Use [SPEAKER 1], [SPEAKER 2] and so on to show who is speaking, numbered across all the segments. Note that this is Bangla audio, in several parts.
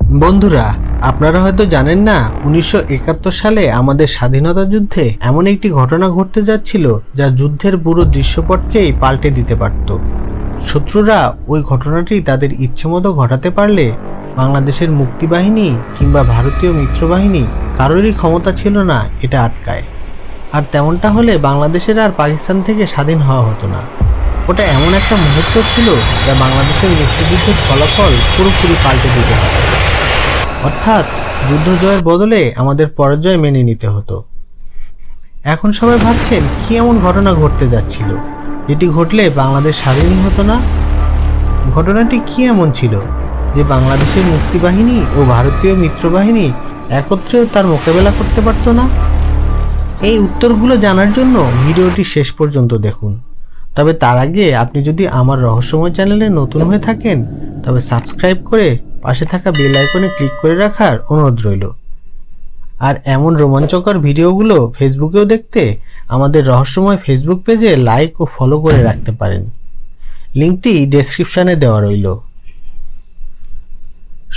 [SPEAKER 1] বন্ধুরা, আপনারা হয়তো জানেন না 1971 সালে আমাদের স্বাধীনতা যুদ্ধে এমন একটি ঘটনা ঘটতে যাচ্ছিল যা যুদ্ধের পুরো দৃশ্যপটকেই পাল্টে দিতে পারত। শত্রুরা ওই ঘটনাটি তাদের ইচ্ছেমতো ঘটাতে পারলে বাংলাদেশের মুক্তিবাহিনী কিংবা ভারতীয় মিত্রবাহিনী কারোরই ক্ষমতা ছিল না এটা আটকায়। আর তেমনটা হলে বাংলাদেশের আর পাকিস্তান থেকে স্বাধীন হওয়া হতো না। ওটা এমন একটা মুহূর্ত ছিল যা বাংলাদেশের মুক্তিযুদ্ধের ফলাফল পুরোপুরি পাল্টে দিতে পারে। অর্থাৎ যুদ্ধ জয়ের বদলে আমাদের পরাজয় মেনে নিতে হতো। এখন সবাই ভাবছেন কি এমন ঘটনা ঘটতে যাচ্ছিল যেটি ঘটলে বাংলাদেশ স্বাধীনই হতো না। ঘটনাটি কি এমন ছিল যে বাংলাদেশের মুক্তিবাহিনী ও ভারতীয় মিত্রবাহিনী একত্রেও তার মোকাবেলা করতে পারত না? এই উত্তরগুলো জানার জন্য ভিডিওটি শেষ পর্যন্ত দেখুন। তবে তার আগে আপনি যদি আমার রহস্যময় চ্যানেলে নতুন হয়ে থাকেন তবে সাবস্ক্রাইব করে পাশে থাকা বেল আইকনে ক্লিক করে রাখার অনুরোধ রইল। আর এমন রোমাঞ্চকর ভিডিওগুলো ফেসবুকেও দেখতে আমাদের রহস্যময় ফেসবুক পেজে লাইক ও ফলো করে রাখতে পারেন। লিঙ্কটি ডেসক্রিপশনে দেওয়া রইল।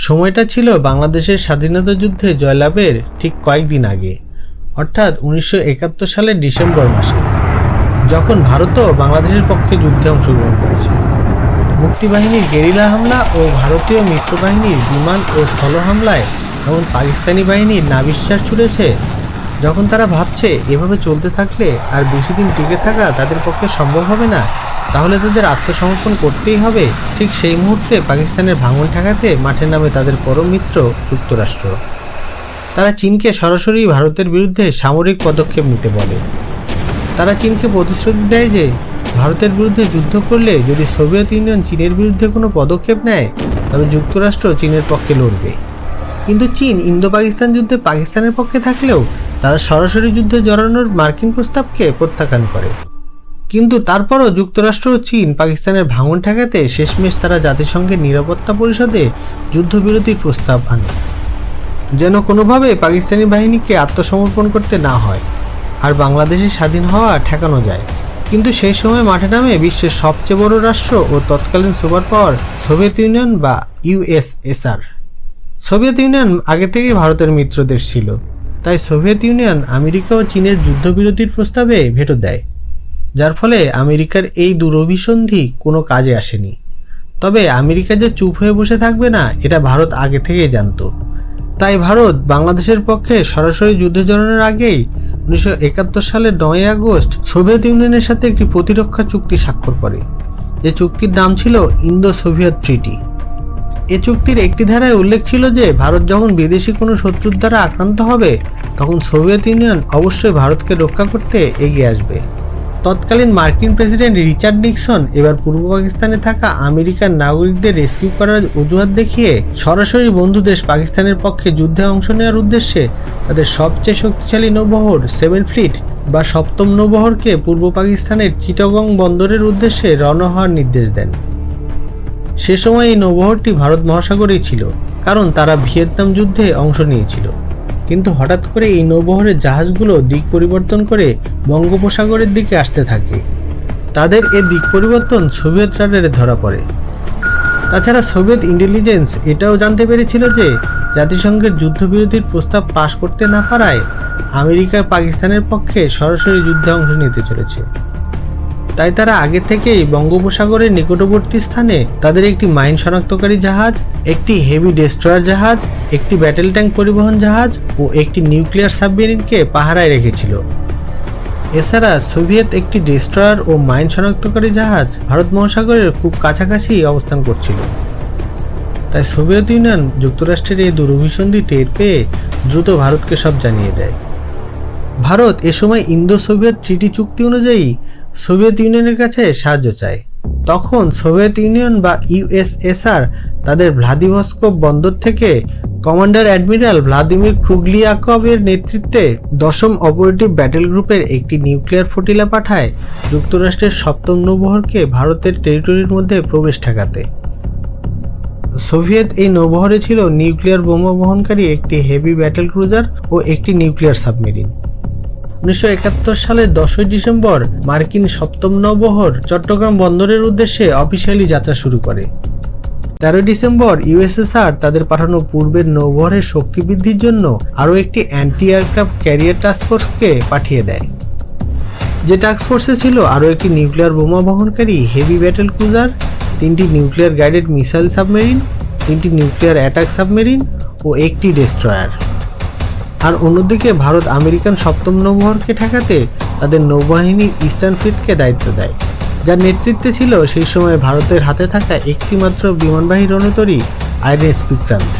[SPEAKER 1] সময়টা ছিল বাংলাদেশের স্বাধীনতা যুদ্ধে জয়লাভের ঠিক কয়েকদিন আগে, অর্থাৎ 1971 সালের ডিসেম্বর মাসে, যখন ভারতও বাংলাদেশের পক্ষে যুদ্ধে অংশগ্রহণ করেছে। মুক্তিবাহিনীর গেরিলা হামলা ও ভারতীয় মিত্রবাহিনীর বিমান ও স্থল হামলায় যখন পাকিস্তানি বাহিনীর নাভিশ্বাস ছুটেছে, যখন তারা ভাবছে এভাবে চলতে থাকলে আর বেশি দিন টিকে থাকা তাদের পক্ষে সম্ভব হবে না, তাহলে তাদের আত্মসমর্পণ করতেই হবে, ঠিক সেই মুহূর্তে পাকিস্তানের ভাঙন ঠেকাতে মাঠে নামে তাদের পরম মিত্র যুক্তরাষ্ট্র। তারা চীনকে সরাসরি ভারতের বিরুদ্ধে সামরিক পদক্ষেপ নিতে বলে। তারা চীনকে প্রতিশ্রুতি দেয় যে ভারতের বিরুদ্ধে যুদ্ধ করলে যদি সোভিয়েত ইউনিয়ন চীনের বিরুদ্ধে কোনো পদক্ষেপ নেয় তবে যুক্তরাষ্ট্র চীনের পক্ষে লড়বে। কিন্তু চীন ইন্দো পাকিস্তান যুদ্ধে পাকিস্তানের পক্ষে থাকলেও তারা সরাসরি যুদ্ধে জড়ানোর মার্কিন প্রস্তাবকে প্রত্যাখ্যান করে। কিন্তু তারপরও যুক্তরাষ্ট্র ও চীন পাকিস্তানের ভাঙন ঠেকাতে শেষমেশ তারা জাতিসংঘের নিরাপত্তা পরিষদে যুদ্ধবিরতির প্রস্তাব আনে, যেন কোনোভাবে পাকিস্তানি বাহিনীকে আত্মসমর্পণ করতে না হয় আর বাংলাদেশের স্বাধীন হওয়া ঠেকানো যায়। কিন্তু সেই সময় মাঠে নামে বিশ্বের সবচেয়ে বড় রাষ্ট্র ও তৎকালীন সুপার পাওয়ার সোভিয়েত ইউনিয়ন বা ইউএসএসআর। সোভিয়েত ইউনিয়ন আগে থেকেই ভারতের মিত্র দেশ ছিল, তাই সোভিয়েত ইউনিয়ন আমেরিকা ও চীনের যুদ্ধবিরতির প্রস্তাবে ভেটো দেয়, যার ফলে আমেরিকার এই দুরভিসন্ধি কোনো কাজে আসেনি। তবে আমেরিকা যে চুপ হয়ে বসে থাকবে না এটা ভারত আগে থেকেই জানত। তাই ভারত বাংলাদেশের পক্ষে সরাসরি যুদ্ধে জড়ানোর আগেই 1971 সালের 9 আগস্ট সোভিয়েত ইউনিয়নের সাথে একটি প্রতিরক্ষা চুক্তি স্বাক্ষর করে। যে চুক্তির নাম ছিল ইন্দো সোভিয়েত ট্রিটি। এ চুক্তির একটি ধারায় উল্লেখ ছিল যে ভারত যখন বিদেশি কোনো শত্রুর দ্বারা আক্রান্ত হবে তখন সোভিয়েত ইউনিয়ন অবশ্যই ভারতকে রক্ষা করতে এগিয়ে আসবে। তৎকালীন মার্কিন প্রেসিডেন্ট রিচার্ড নিক্সন এবার পূর্ব পাকিস্তানে থাকা আমেরিকান নাগরিকদের রেস্কিউ করার অজুহাত দেখিয়ে সরাসরি বন্ধু দেশ পাকিস্তানের পক্ষে যুদ্ধে অংশ নেওয়ার উদ্দেশ্যে তাদের সবচেয়ে শক্তিশালী নৌবহর 7 ফ্লিট বা সপ্তম নৌবহরকে পূর্ব পাকিস্তানের চিটাগং বন্দরের উদ্দেশ্যে রওনা হওয়ার নির্দেশ দেন। সে সময় এই নৌবহরটি ভারত মহাসাগরেই ছিল, কারণ তারা ভিয়েতনাম যুদ্ধে অংশ নিয়েছিল। কিন্তু হঠাৎ করে এই নৌবহরের জাহাজগুলো দিক পরিবর্তন করে বঙ্গোপসাগরের দিকে আসতে থাকে। তাদের এ দিক পরিবর্তন সোভিয়েত রাডারে ধরা পড়ে। তাছাড়া সোভিয়েত ইন্টেলিজেন্স এটাও জানতে পেরেছিল যে জাতিসংঘের যুদ্ধবিরতির প্রস্তাব পাশ করতে না পারায় আমেরিকা পাকিস্তানের পক্ষে সরাসরি যুদ্ধে অংশ নিতে চলেছে। তাই তারা আগে থেকেই বঙ্গোপসাগরের নিকটবর্তী স্থানে তাদের একটি মাইন শনাক্তকারী জাহাজ, একটি হেভি ডেস্ট্রয়ার জাহাজ, একটি ব্যাটেল ট্যাঙ্ক পরিবহন জাহাজ ও একটি নিউক্লিয়ার সাবমেরিনকে পাহারায় রেখেছিল। এছাড়া সোভিয়েত একটি ডেস্ট্রয়ার ও মাইন শনাক্তকারী জাহাজ ভারত মহাসাগরের খুব কাছাকাছি অবস্থান করছিল। তাই সোভিয়েত ইউনিয়ন যুক্তরাষ্ট্রের এই দুরভিসন্ধি টের পেয়ে দ্রুত ভারতকে সব জানিয়ে দেয়। ভারত এ সময় ইন্দো সোভিয়েত ট্রিটি চুক্তি অনুযায়ী সোভিয়েত ইউনিয়নের কাছে সাহায্য চায়। তখন সোভিয়েত ইউনিয়ন বা ইউএসএসআর তাদের ভ্লাদিভস্টোক বন্দর থেকে কমান্ডার অ্যাডমিরাল ভ্লাদিমির ক্রুগলিয়াকভের নেতৃত্বে 10ম অপারেটিভ ব্যাটেল গ্রুপের একটি নিউক্লিয়ার ফ্লোটিলা পাঠায় যুক্তরাষ্ট্রের সপ্তম নৌবহরকে ভারতের টেরিটরির মধ্যে প্রবেশ ঠেকাতে। সোভিয়েত এই নৌবহরে ছিল নিউক্লিয়ার বোমা বহনকারী একটি হেভি ব্যাটেল ক্রুজার ও একটি নিউক্লিয়ার সাবমেরিন। 1971 সালের 10ই ডিসেম্বর মার্কিন সপ্তম নৌবহর চট্টগ্রাম বন্দরের উদ্দেশ্যে অফিসিয়ালি যাত্রা শুরু করে। 13 ডিসেম্বর ইউএসএসআর তাদের পাঠানো পূর্বের নৌবহরের শক্তি বৃদ্ধির জন্য আরও একটি অ্যান্টি এয়ারক্রাফট ক্যারিয়ার টাস্কফোর্সকে পাঠিয়ে দেয়। যে টাস্কফোর্সে ছিল আরও একটি নিউক্লিয়ার বোমা বহনকারী হেভি ব্যাটেল ক্রুজার, 3টি নিউক্লিয়ার গাইডেড মিসাইল সাবমেরিন, 3টি নিউক্লিয়ার অ্যাটাক সাবমেরিন ও একটি ডেস্ট্রয়ার। আর অন্যদিকে ভারত আমেরিকান সপ্তম নৌবহরকে ঠেকাতে তাদের নৌবাহিনীর ইস্টার্ন ফ্লিটকে দায়িত্ব দেয়, যার নেতৃত্বে ছিল সেই সময় ভারতের হাতে থাকা একটিমাত্র বিমানবাহী রণতরী আইএনএস বিক্রান্ত,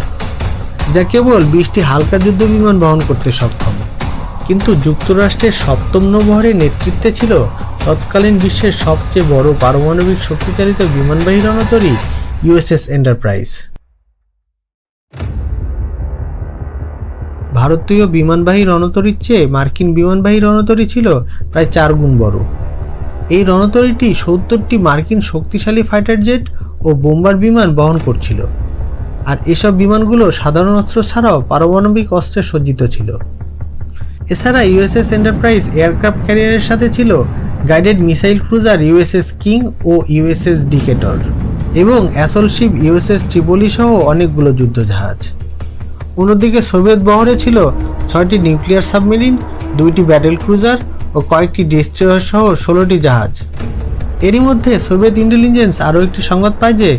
[SPEAKER 1] যা কেবল 20টি হালকা যুদ্ধ বিমান বহন করতে সক্ষম। কিন্তু যুক্তরাষ্ট্রের সপ্তম নৌবহরের নেতৃত্বে ছিল তৎকালীন বিশ্বের সবচেয়ে বড় পারমাণবিক শক্তিচালিত বিমানবাহী রণতরী ইউএসএস এন্টারপ্রাইজ। ভারতীয় বিমানবাহী রণতরীর চেয়ে মার্কিন বিমানবাহী রণতরী ছিল প্রায় 4 গুণ বড়। এই রণতরীটি 70টি মার্কিন শক্তিশালী ফাইটার জেট ও বোম্বার বিমান বহন করছিল, আর এসব বিমানগুলো সাধারণ অস্ত্র ছাড়াও পারমাণবিক অস্ত্রে সজ্জিত ছিল। এছাড়া ইউএসএস এন্টারপ্রাইজ এয়ারক্রাফট ক্যারিয়ারের সাথে ছিল guided missile cruiser USS king ও ইউএসএস ডিকেটর এবং অ্যাসল্ট শিপ ইউএসএস ট্রিপলি সহ অনেকগুলো যুদ্ধজাহাজ। অন্যদিকে সোভিয়েত বহরে ছিল 6টি নিউক্লিয়ার সাবমেরিন, 2টি ব্যাটেল ক্রুজার ও কয়েকটি ডেস্ট্রয়ার সহ 16টি জাহাজ। এরই মধ্যে সোভিয়েত ইন্টেলিজেন্স আরও একটি সংবাদ পায় যে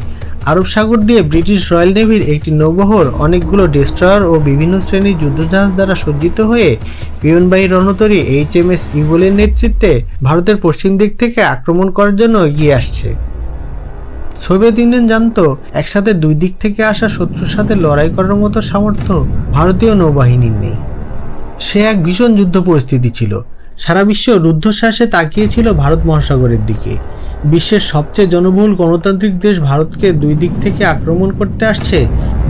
[SPEAKER 1] আরব সাগর দিয়ে ব্রিটিশ রয়্যাল নেভির একটি নৌবহর অনেকগুলো ডেস্ট্রয়ার ও বিভিন্ন শ্রেণীর যুদ্ধজাহাজ দ্বারা সজ্জিত হয়ে বিমানবাহী রণতরী এইচএমএস ইগলের নেতৃত্বে ভারতের পশ্চিম দিক থেকে আক্রমণ করার জন্য এগিয়ে আসছে। সোভিয়েত ইউনিয়ন জানত একসাথে 2 দিক থেকে আসা শত্রুর সাথে লড়াই করার মতো সামর্থ্য ভারতীয় নৌবাহিনীর নেই। সে এক ভীষণ যুদ্ধ পরিস্থিতি ছিল। সারা বিশ্ব রুদ্ধশ্বাসে তাকিয়েছিল ভারত মহাসাগরের দিকে। বিশ্বের সবচেয়ে জনবহুল গণতান্ত্রিক দেশ ভারতকে 2 দিক থেকে আক্রমণ করতে আসছে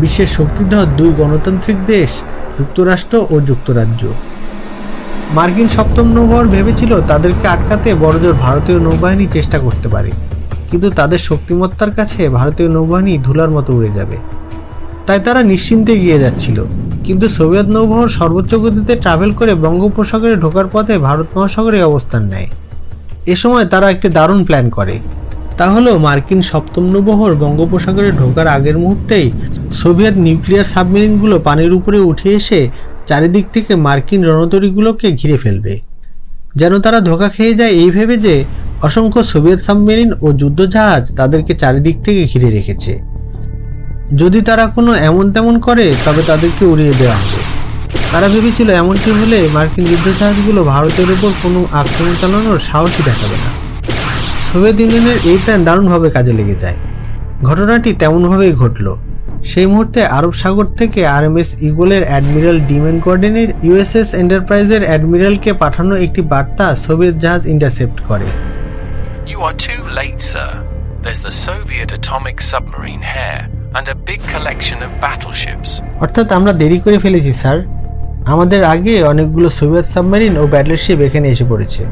[SPEAKER 1] বিশ্বের শক্তিধর 2 গণতান্ত্রিক দেশ যুক্তরাষ্ট্র ও যুক্তরাজ্য। মার্কিন সপ্তম নৌবহর ভেবেছিল তাদেরকে আটকাতে বড়জোর ভারতীয় নৌবাহিনী চেষ্টা করতে পারে, কিন্তু তাদের শক্তিমত্তার কাছে ভারতীয় নৌবাহিনী ধুলার মতো উড়ে যাবে। তাই তারা নিশ্চিন্তে এগিয়ে যাচ্ছিল। কিন্তু সোভিয়েত নৌবহর সর্বোচ্চ গতিতে ট্রাভেল করে বঙ্গোপসাগরে ঢোকার পথে ভারত মহাসাগরে অবস্থান নেয়। এ সময় তারা একটি দারুণ প্ল্যান করে। তা হলো মার্কিন সপ্তম নৌবহর বঙ্গোপসাগরে ঢোকার আগের মুহূর্তেই সোভিয়েত নিউক্লিয়ার সাবমেরিনগুলো পানির উপরে উঠে এসে চারিদিক থেকে মার্কিন রণতরীগুলোকে ঘিরে ফেলবে, যেন তারা ধোঁকা খেয়ে যায় এই ভেবে যে অসংখ্য সোভিয়েত সাবমেরিন ও যুদ্ধজাহাজ তাদেরকে চারিদিক থেকে ঘিরে রেখেছে। যদি তারা কোনো এমন তেমন করে তবে তাদেরকে উড়িয়ে দেওয়া হবে। তারা ভেবেছিল এমনটি হলে মার্কিন যুদ্ধজাহাজগুলো ভারতের উপর কোনো আক্রমণ চালানোর সাহসই দেখাবে না। সোভিয়েত ইউনিয়নের এই প্ল্যান দারুণভাবে কাজে লেগে যায়। ঘটনাটি তেমনভাবেই ঘটল। সেই মুহূর্তে আরব সাগর থেকে আরএমএস ইগলের অ্যাডমিরাল ডিমেন গর্ডেনের ইউএসএস এন্টারপ্রাইজের অ্যাডমিরালকে পাঠানো একটি বার্তা সোভিয়েত জাহাজ ইন্টারসেপ্ট করে।
[SPEAKER 2] You are too late, sir. There's the Soviet atomic submarine Hare and a big collection of battleships.
[SPEAKER 1] অর্থাৎ আমরা দেরি করে ফেলেছি স্যার, আমাদের আগে অনেকগুলো সোভিয়েত সাবমেরিন ও ব্যাটলশিপ এখানে এসে পড়েছে।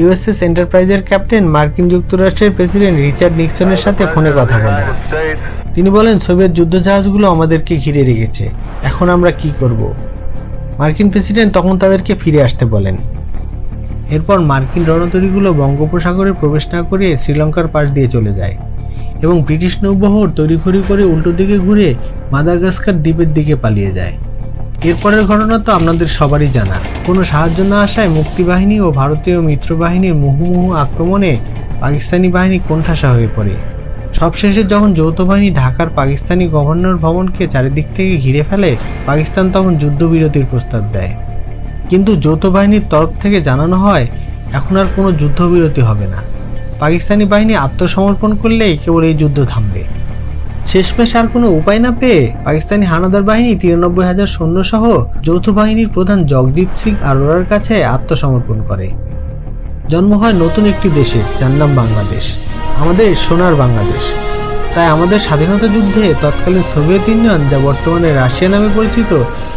[SPEAKER 1] ইউএসএস এন্টারপ্রাইজের ক্যাপ্টেন মার্কিন যুক্তরাষ্ট্রের প্রেসিডেন্ট রিচার্ড নিক্সনের সাথে ফোনে কথা বলেন। তিনি বলেন সোভিয়েত যুদ্ধজাহাজগুলো আমাদেরকে ঘিরে রেখেছে, এখন আমরা কি করব? মার্কিন প্রেসিডেন্ট তখন তাদেরকে ফিরে আসতে বলেন। এরপর মার্কিন রণতরীগুলো বঙ্গোপসাগরে প্রবেশ না করে শ্রীলঙ্কার পাশ দিয়ে চলে যায় এবং ব্রিটিশ নৌবহর তড়িঘড়ি করে উল্টো দিকে ঘুরে মাদাগাস্কার দ্বীপের দিকে পালিয়ে যায়। এরপরের ঘটনা তো আপনাদের সবারই জানা। কোনো সাহায্য না আসায় মুক্তিবাহিনী ও ভারতীয় মিত্রবাহিনীর মুহুর্মুহু আক্রমণে পাকিস্তানি বাহিনী কোণঠাসা হয়ে পড়ে। সবশেষে যখন যৌথ বাহিনী ঢাকার পাকিস্তানি গভর্নর ভবনকে চারিদিক থেকে ঘিরে ফেলে, পাকিস্তান তখন যুদ্ধবিরতির প্রস্তাব দেয়। কিন্তু যৌথ বাহিনীর তরফ থেকে জানানো হয় এখন আর কোনো যুদ্ধবিরতি হবে না। পাকিস্তানি বাহিনী আত্মসমর্পণ করলেই কেবল এই যুদ্ধ থামবে। শেষমেশ আর কোনো উপায় না পেয়ে পাকিস্তানি হানাদার বাহিনী 93,000 সৈন্যসহ যৌথ বাহিনীর প্রধান জগজিৎ সিং আরোরার কাছে আত্মসমর্পণ করে। জন্ম হয় নতুন একটি দেশে, যার নাম বাংলাদেশ, আমাদের সোনার বাংলাদেশ। তাই আমাদের স্বাধীনতা যুদ্ধে তৎকালীন সোভিয়েত ইউনিয়ন, যা বর্তমানে রাশিয়া নামে পরিচিত,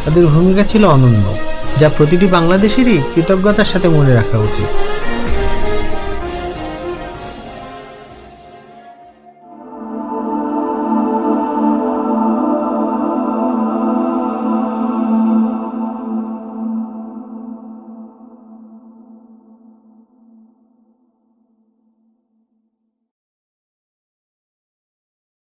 [SPEAKER 1] তাদের ভূমিকা ছিল অনন্য, যা প্রতিটি বাংলাদেশেরই কৃতজ্ঞতার সাথে মনে রাখা উচিত।